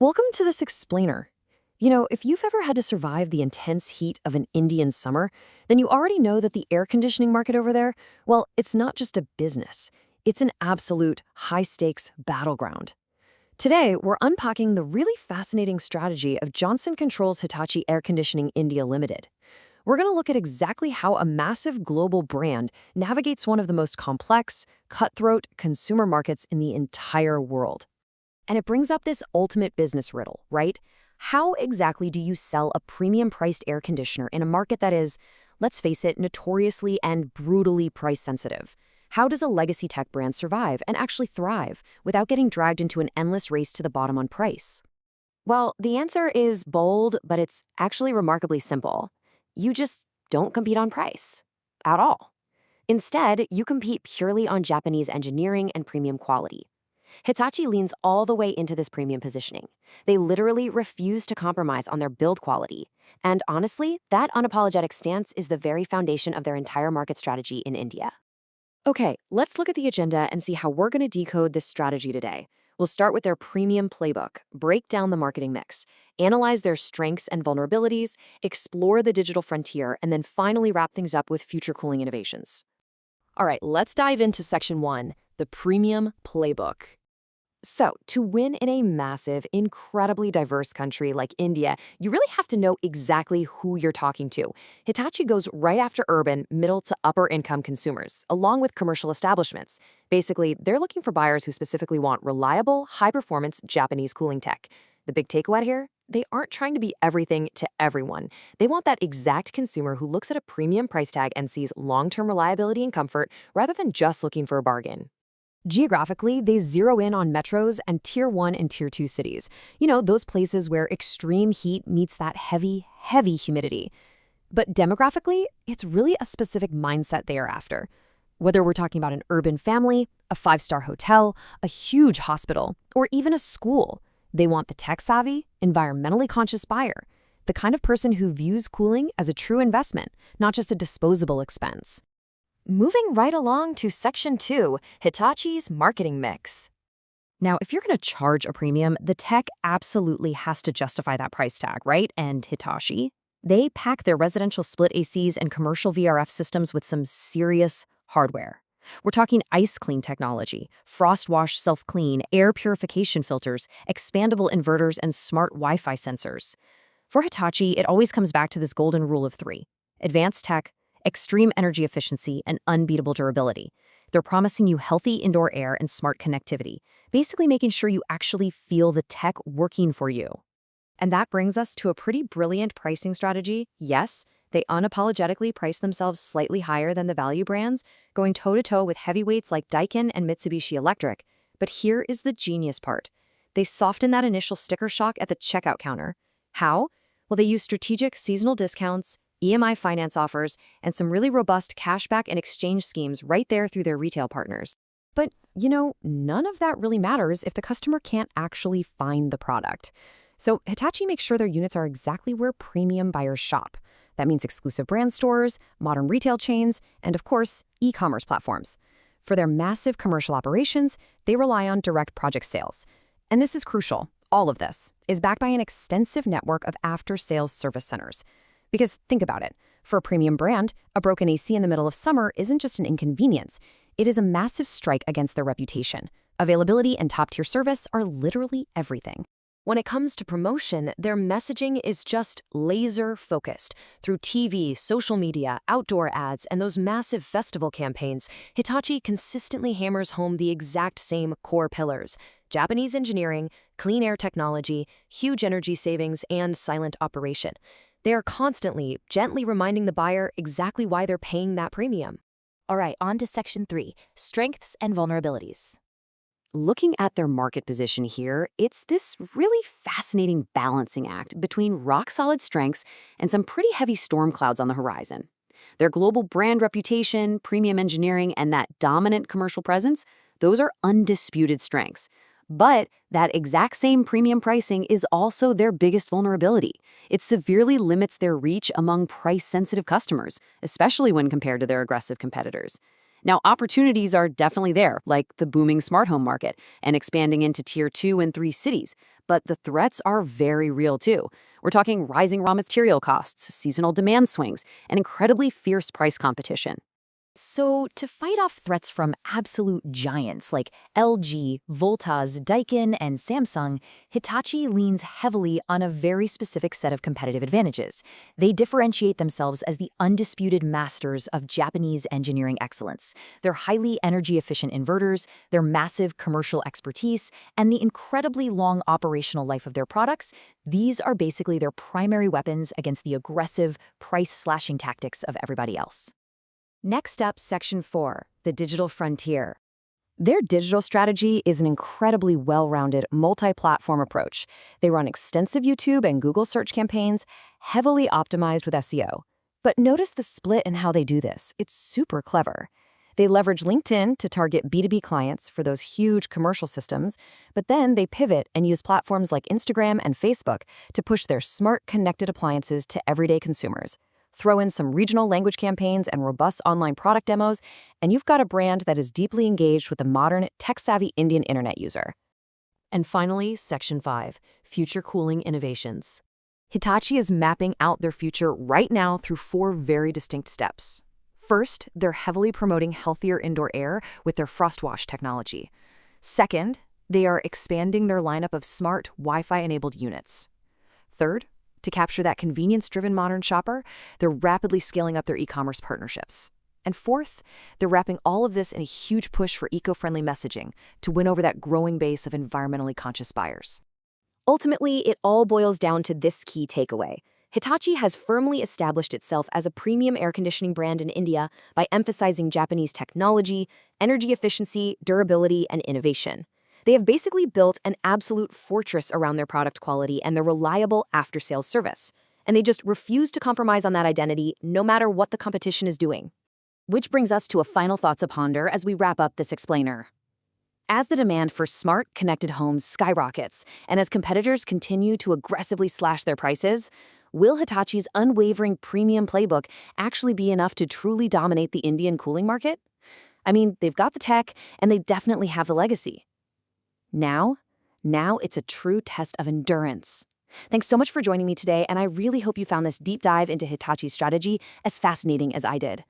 Welcome to this explainer. If you've ever had to survive the intense heat of an Indian summer, then you already know that the air conditioning market over there, well, it's not just a business. It's an absolute high-stakes battleground. Today, we're unpacking the really fascinating strategy of Johnson Controls Hitachi Air Conditioning India Limited. We're going to look at exactly how a massive global brand navigates one of the most complex, cutthroat consumer markets in the entire world. And it brings up this ultimate business riddle, right? How exactly do you sell a premium-priced air conditioner in a market that is, let's face it, notoriously and brutally price-sensitive? How does a legacy tech brand survive and actually thrive without getting dragged into an endless race to the bottom on price? Well, the answer is bold, but it's actually remarkably simple. You just don't compete on price. At all. Instead, you compete purely on Japanese engineering and premium quality. Hitachi leans all the way into this premium positioning. They literally refuse to compromise on their build quality. And honestly, that unapologetic stance is the very foundation of their entire market strategy in India. Okay, let's look at the agenda and see how we're going to decode this strategy today. We'll start with their premium playbook, break down the marketing mix, analyze their strengths and vulnerabilities, explore the digital frontier, and then finally wrap things up with future cooling innovations. All right, let's dive into Section 1, the premium playbook. So, to win in a massive, incredibly diverse country like India, you really have to know exactly who you're talking to. Hitachi goes right after urban, middle to upper income consumers, along with commercial establishments. Basically, they're looking for buyers who specifically want reliable, high-performance Japanese cooling tech. The big takeaway here? They aren't trying to be everything to everyone. They want that exact consumer who looks at a premium price tag and sees long-term reliability and comfort rather than just looking for a bargain. Geographically, they zero in on metros and Tier 1 and Tier 2 cities. Those places where extreme heat meets that heavy, heavy humidity. But demographically, it's really a specific mindset they are after. Whether we're talking about an urban family, a five-star hotel, a huge hospital, or even a school, they want the tech-savvy, environmentally conscious buyer, the kind of person who views cooling as a true investment, not just a disposable expense. Moving right along to Section 2, Hitachi's marketing mix. Now, if you're going to charge a premium, the tech absolutely has to justify that price tag, right? And Hitachi, they pack their residential split ACs and commercial VRF systems with some serious hardware. We're talking ice clean technology, frost wash self-clean, air purification filters, expandable inverters, and smart Wi-Fi sensors. For Hitachi, it always comes back to this golden rule of three: advanced tech, extreme energy efficiency, and unbeatable durability. They're promising you healthy indoor air and smart connectivity, basically making sure you actually feel the tech working for you. And that brings us to a pretty brilliant pricing strategy. Yes, they unapologetically price themselves slightly higher than the value brands, going toe-to-toe with heavyweights like Daikin and Mitsubishi Electric. But here is the genius part. They soften that initial sticker shock at the checkout counter. How? Well, they use strategic seasonal discounts, EMI finance offers, and some really robust cashback and exchange schemes right there through their retail partners. But, none of that really matters if the customer can't actually find the product. So Hitachi makes sure their units are exactly where premium buyers shop. That means exclusive brand stores, modern retail chains, and of course, e-commerce platforms. For their massive commercial operations, they rely on direct project sales. And this is crucial. All of this is backed by an extensive network of after-sales service centers. Because think about it, for a premium brand, a broken AC in the middle of summer isn't just an inconvenience. It is a massive strike against their reputation. Availability and top-tier service are literally everything. When it comes to promotion, their messaging is just laser-focused. Through TV, social media, outdoor ads, and those massive festival campaigns, Hitachi consistently hammers home the exact same core pillars: Japanese engineering, clean air technology, huge energy savings, and silent operation. They are constantly, gently reminding the buyer exactly why they're paying that premium. All right, on to Section 3, strengths and vulnerabilities. Looking at their market position here, it's this really fascinating balancing act between rock-solid strengths and some pretty heavy storm clouds on the horizon. Their global brand reputation, premium engineering, and that dominant commercial presence, those are undisputed strengths. But that exact same premium pricing is also their biggest vulnerability. It severely limits their reach among price-sensitive customers, especially when compared to their aggressive competitors. Now, opportunities are definitely there, like the booming smart home market and expanding into tier 2 and 3 cities. But the threats are very real too. We're talking rising raw material costs, seasonal demand swings, and incredibly fierce price competition. So, to fight off threats from absolute giants like LG, Voltas, Daikin, and Samsung, Hitachi leans heavily on a very specific set of competitive advantages. They differentiate themselves as the undisputed masters of Japanese engineering excellence. Their highly energy-efficient inverters, their massive commercial expertise, and the incredibly long operational life of their products, these are basically their primary weapons against the aggressive, price-slashing tactics of everybody else. Next up, Section 4, the digital frontier. Their digital strategy is an incredibly well-rounded, multi-platform approach. They run extensive YouTube and Google search campaigns, heavily optimized with SEO. But notice the split in how they do this. It's super clever. They leverage LinkedIn to target B2B clients for those huge commercial systems, but then they pivot and use platforms like Instagram and Facebook to push their smart, connected appliances to everyday consumers. Throw in some regional language campaigns and robust online product demos, and you've got a brand that is deeply engaged with the modern, tech-savvy Indian internet user. And finally, Section 5, future cooling innovations. Hitachi is mapping out their future right now through 4 very distinct steps. First, they're heavily promoting healthier indoor air with their FrostWash technology. Second, they are expanding their lineup of smart, Wi-Fi-enabled units. Third, to capture that convenience-driven modern shopper, they're rapidly scaling up their e-commerce partnerships. And fourth, they're wrapping all of this in a huge push for eco-friendly messaging to win over that growing base of environmentally conscious buyers. Ultimately, it all boils down to this key takeaway. Hitachi has firmly established itself as a premium air conditioning brand in India by emphasizing Japanese technology, energy efficiency, durability, and innovation. They have basically built an absolute fortress around their product quality and their reliable after-sales service. And they just refuse to compromise on that identity no matter what the competition is doing. Which brings us to a final thought to ponder as we wrap up this explainer. As the demand for smart, connected homes skyrockets, and as competitors continue to aggressively slash their prices, will Hitachi's unwavering premium playbook actually be enough to truly dominate the Indian cooling market? I mean, they've got the tech, and they definitely have the legacy. Now it's a true test of endurance. Thanks so much for joining me today, and I really hope you found this deep dive into Hitachi's strategy as fascinating as I did.